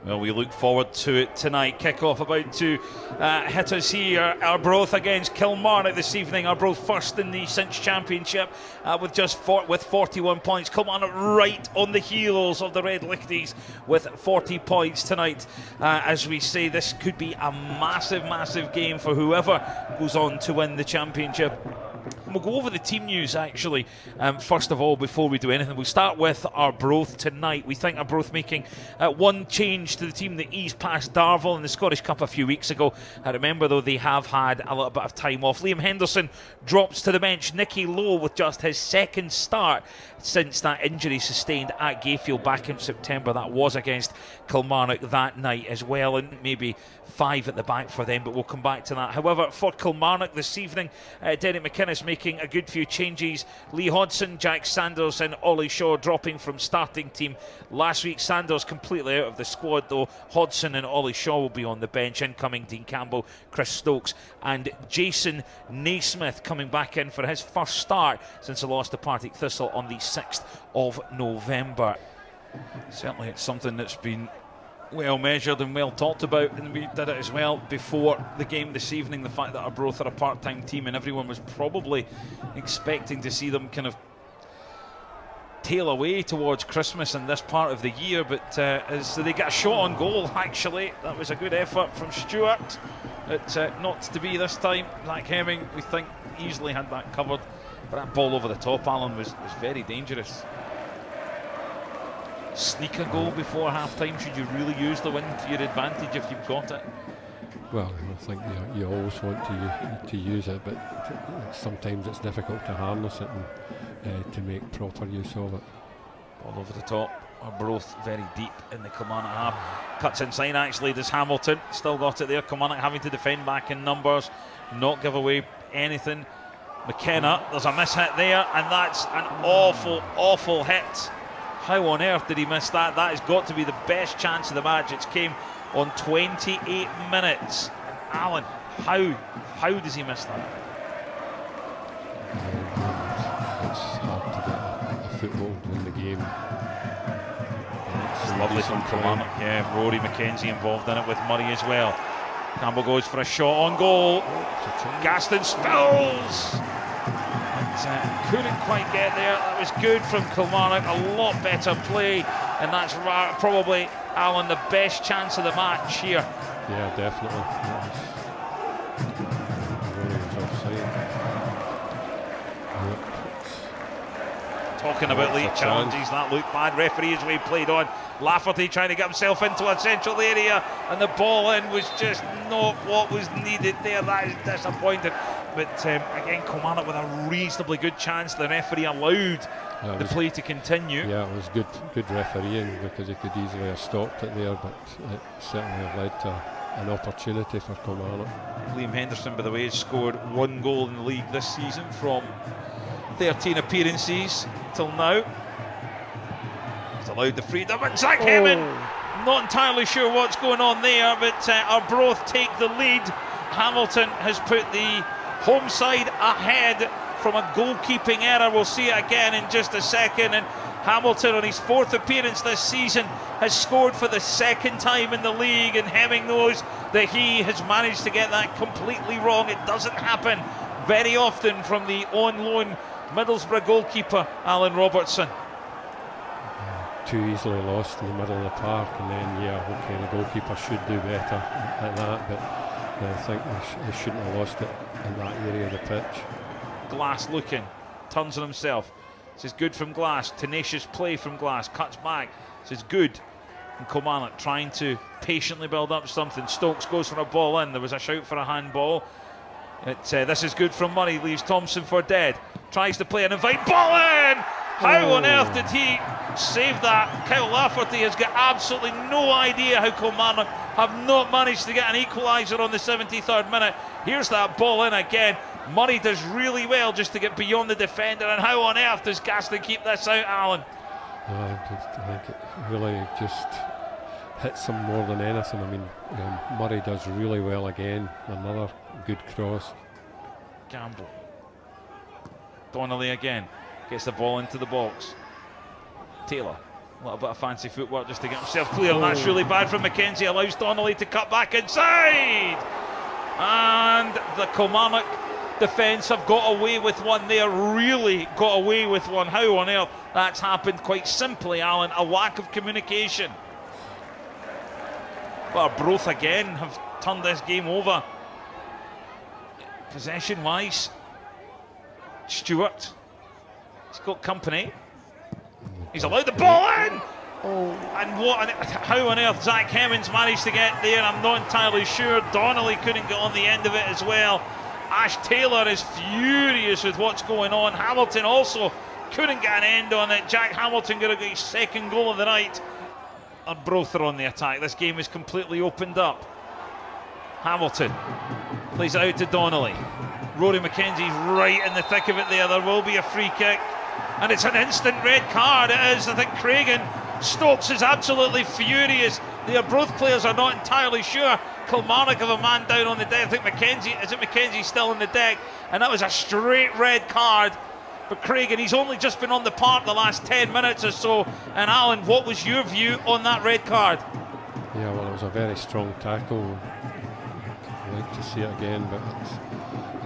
Well, we look forward to it tonight. Kick-off about to hit us here. Arbroath against Kilmarnock this evening. Arbroath first in the Cinch Championship with 41 points. Kilmarnock right on the heels of the Red Lichties with 40 points tonight. As we say, this could be a massive, massive game for whoever goes on to win the championship. And we'll go over the team news actually first of all before we do anything. We'll start with Arbroath tonight. We think Arbroath making one change to the team that eased past Darvel in the Scottish Cup a few weeks ago. I remember though they have had a little bit of time off. Liam Henderson drops to the bench. Nicky Lowe with just his second start since that injury sustained at Gayfield back in September. That was against Kilmarnock that night as well, and maybe 5 at the back for them, but we'll come back to that. However, for Kilmarnock this evening, Derek McInnes making a good few changes. Lee Hodson, Jack Sanders and Ollie Shaw dropping from starting team last week. Sanders completely out of the squad though. Hodson and Ollie Shaw will be on the bench. Incoming Dean Campbell, Chris Stokes and Jason Naismith coming back in for his first start since the loss to Partick Thistle on the 6th of November. Certainly it's something that's been well measured and well talked about, and we did it as well before the game this evening. The fact that Arbroath are a part-time team and everyone was probably expecting to see them kind of tail away towards Christmas and this part of the year, but as they get a shot on goal, actually that was a good effort from Stewart. It's not to be this time. Zach Hemming, we think, easily had that covered, but that ball over the top, Alan, was very dangerous. Sneak a goal before half-time, should you really use the wind to your advantage if you've got it? Well, I think you always want to use it, but sometimes it's difficult to harness it and to make proper use of it. Ball over the top, Arbroath very deep in the Kilmarnock half. Cuts inside actually, does Hamilton, still got it there. Kilmarnock having to defend back in numbers, not give away anything. McKenna, there's a miss-hit there, and that's an awful, awful hit. How on earth did he miss that? That has got to be the best chance of the match. It's came on 28 minutes. And Alan, how does he miss that? It's hard to get a football in the game. It's lovely from Kilmarnock. Yeah, Rory McKenzie involved in it with Murray as well. Campbell goes for a shot on goal. Gaston spills. Couldn't quite get there. That was good from Kilmarnock. A lot better play, and that's probably, Alan, the best chance of the match here. Yeah, definitely. Talking about late challenges, that looked bad. Referee as we played on. Lafferty trying to get himself into a central area, and the ball in was just not what was needed there. That is disappointing. But again, Kilmarnock with a reasonably good chance. The referee allowed the play to continue. Yeah, it was good refereeing, because he could easily have stopped it there, but it certainly led to an opportunity for Kilmarnock. Liam Henderson, by the way, has scored 1 goal in the league this season from 13 appearances till now. He's allowed the freedom, and Zach Hemming, not entirely sure what's going on there, but Arbroath take the lead. Hamilton has put the home side ahead from a goalkeeping error. We'll see it again in just a second. And Hamilton, on his 4th appearance this season, has scored for the 2nd time in the league, and Hemming knows that he has managed to get that completely wrong. It doesn't happen very often from the on loan Middlesbrough goalkeeper Alan Robertson. Too easily lost in the middle of the park, and then the goalkeeper should do better at that, but I think they shouldn't have lost it in that area of the pitch. Glass looking, turns on himself. This is good from Glass. Tenacious play from Glass. Cuts back. This is good. And Kilmarnock trying to patiently build up something. Stokes goes for a ball in. There was a shout for a handball. This is good from Murray. Leaves Thompson for dead. Tries to play an invite. Ball in! How on earth did he save that? Kyle Lafferty has got absolutely no idea how Kilmarnock have not managed to get an equaliser on the 73rd minute. Here's that ball in again. Murray does really well just to get beyond the defender, and how on earth does Gaston keep this out, Alan? I think it really just hits him more than anything. I mean, Murray does really well again. Another good cross. Campbell. Donnelly again. Gets the ball into the box. Taylor. A little bit of fancy footwork just to get himself clear, and that's really bad from Mackenzie. Allows Donnelly to cut back inside. And the Kilmarnock defence have got away with one there, really got away with one. How on earth that's happened? Quite simply, Alan, a lack of communication. But Arbroath again have turned this game over. Possession-wise, Stewart, he's got company. He's allowed the ball in! And how on earth Zach Hemmings managed to get there, I'm not entirely sure. Donnelly couldn't get on the end of it as well. Ash Taylor is furious with what's going on. Hamilton also couldn't get an end on it. Jack Hamilton got his second goal of the night. Arbroath are on the attack. This game is completely opened up. Hamilton plays it out to Donnelly. Rory McKenzie's right in the thick of it there. There will be a free kick. And it's an instant red card. It is. I think Craigan Stokes is absolutely furious. The Arbroath players are not entirely sure. Kilmarnock have a man down on the deck. I think Mackenzie still on the deck? And that was a straight red card for Craigan. He's only just been on the park the last 10 minutes or so. And Alan, what was your view on that red card? Yeah, well, it was a very strong tackle. I'd like to see it again, but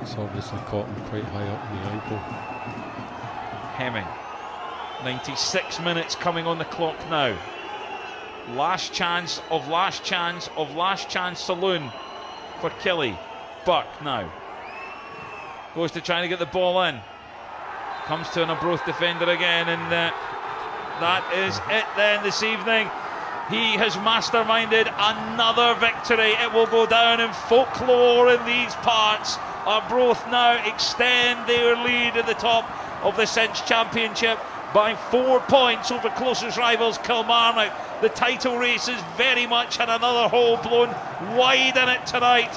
it's obviously caught him quite high up in the ankle. Hemming, 96 minutes coming on the clock now. Last chance saloon for Killy. Burke now goes to trying to get the ball in. Comes to an Arbroath defender again, and that is it then this evening. He has masterminded another victory. It will go down in folklore in these parts. Arbroath now extend their lead at the top of the Cinch Championship by 4 points over closest rivals Kilmarnock. The title race is very much had another hole blown wide in it tonight.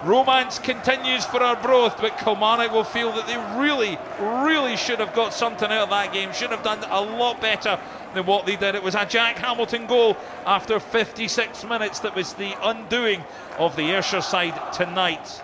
Romance continues for Arbroath, but Kilmarnock will feel that they really should have got something out of that game, should have done a lot better than what they did. It was a Jack Hamilton goal after 56 minutes that was the undoing of the Ayrshire side tonight.